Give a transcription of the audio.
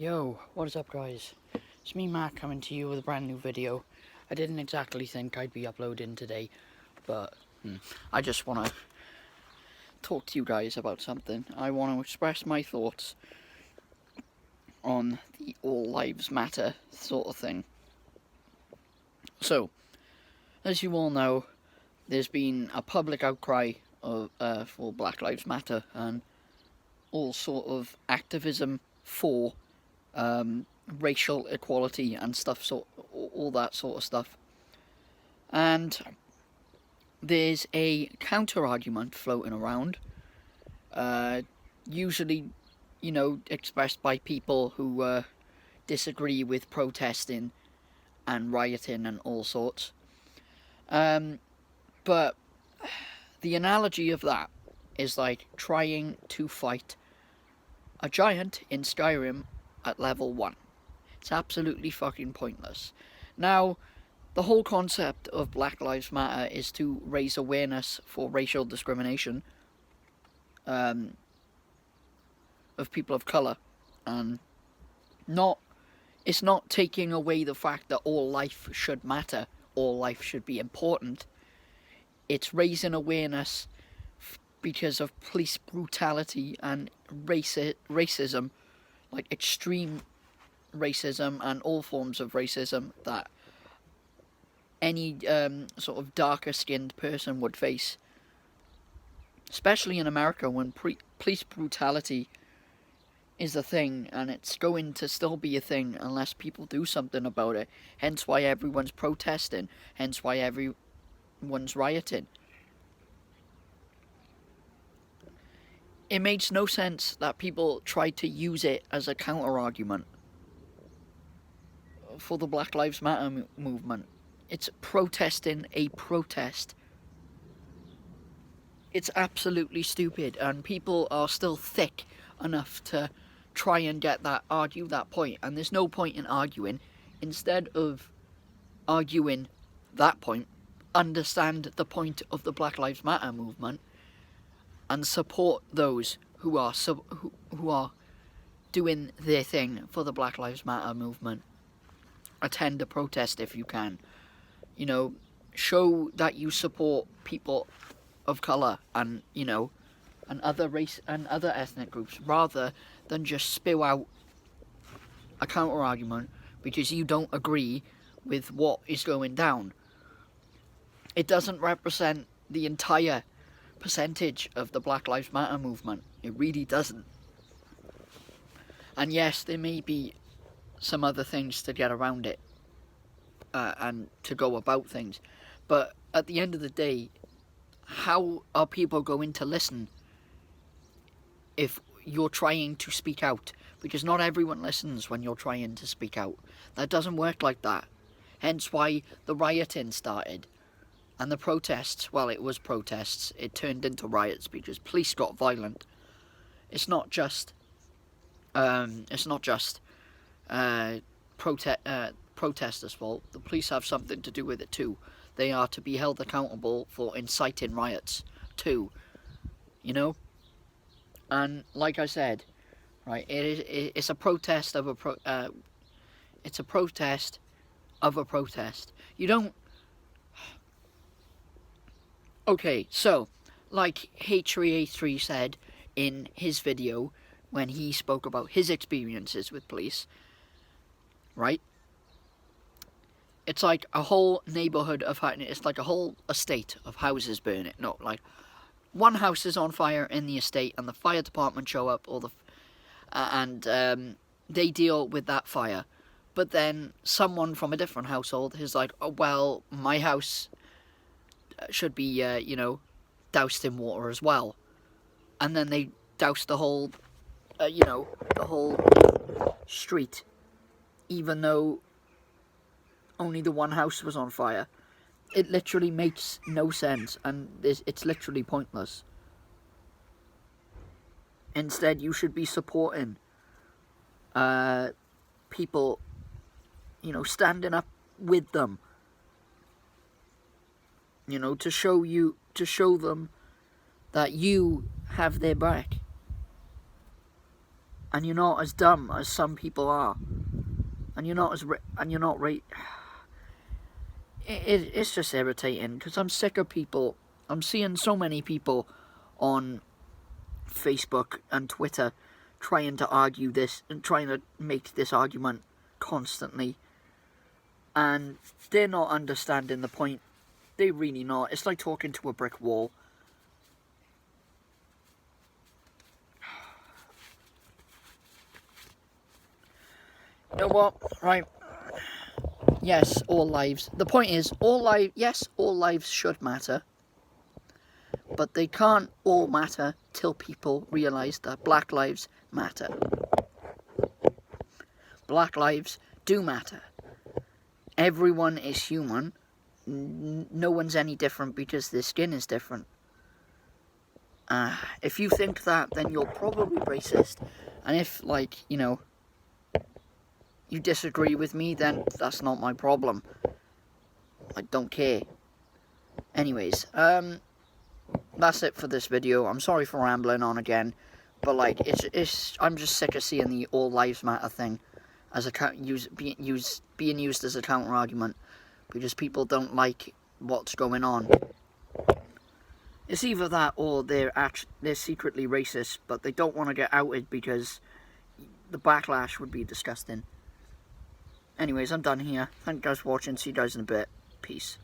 Yo, what is up guys? It's me Matt coming to you with a brand new video. I didn't exactly think I'd be uploading today, but I just want to talk to you guys about something. I want to express my thoughts on the All Lives Matter sort of thing. So, as you all know, there's been a public outcry for Black Lives Matter and all sort of activism for racial equality and stuff, so all that sort of stuff. And there's a counter argument floating around, usually, expressed by people who disagree with protesting and rioting and all sorts. But the analogy of that is like trying to fight a giant in Skyrim at level 1. It's absolutely fucking pointless. Now, the whole concept of Black Lives Matter is to raise awareness for racial discrimination of people of colour, and it's not taking away the fact that all life should matter, all life should be important. It's raising awareness because of police brutality and racism, like extreme racism and all forms of racism that any sort of darker skinned person would face, especially in America when police brutality is a thing, and it's going to still be a thing unless people do something about it. Hence why everyone's protesting, hence why everyone's rioting. It makes no sense that people try to use it as a counter-argument for the Black Lives Matter movement. It's protesting a protest. It's absolutely stupid, and people are still thick enough to try and argue that point, and there's no point in arguing. Instead of arguing that point, understand the point of the Black Lives Matter movement and support those who are doing their thing for the Black Lives Matter movement. Attend a protest if you can. Show that you support people of colour and, and other race and other ethnic groups, rather than just spew out a counter argument because you don't agree with what is going down. It doesn't represent the entire percentage of the Black Lives Matter movement. It really doesn't. And yes, there may be some other things to get around it and to go about things, but at the end of the day, how are people going to listen if you're trying to speak out? Because not everyone listens when you're trying to speak out. That doesn't work like that. Hence why the rioting started. And the protests, well, it was protests. It turned into riots because police got violent. It's not just protesters' fault. The police have something to do with it too. They are to be held accountable for inciting riots too. And like I said, right, it's a protest of a it's a protest of a protest. You don't. Okay, so like H3A3 said in his video when he spoke about his experiences with police, right? It's like a whole neighborhood it's like a whole estate of houses burning. No, like one house is on fire in the estate, and the fire department show up, and they deal with that fire. But then someone from a different household is like, oh, well, my house should be, doused in water as well. And then they douse the whole, the whole street, even though only the one house was on fire. It literally makes no sense, and it's literally pointless. Instead, you should be supporting people, standing up with them, to show them that you have their back. and you're not as dumb as some people are, and you're not it's just irritating, because I'm sick of people. I'm seeing so many people on Facebook and Twitter trying to argue this and trying to make this argument constantly, and they're not understanding the point. They're really not. It's like talking to a brick wall. You know what? Right. Yes, all lives. The point is, all lives should matter. But they can't all matter till people realise that black lives matter. Black lives do matter. Everyone is human. No one's any different because their skin is different. If you think that, then you're probably racist. And if, like, you know, you disagree with me, then that's not my problem. I don't care. Anyways, that's it for this video. I'm sorry for rambling on again, but like I'm just sick of seeing the all lives matter thing as being used as a counter argument, because people don't like what's going on. It's either that or they're secretly racist, but they don't want to get outed because the backlash would be disgusting. Anyways, I'm done here. Thank you guys for watching. See you guys in a bit. Peace.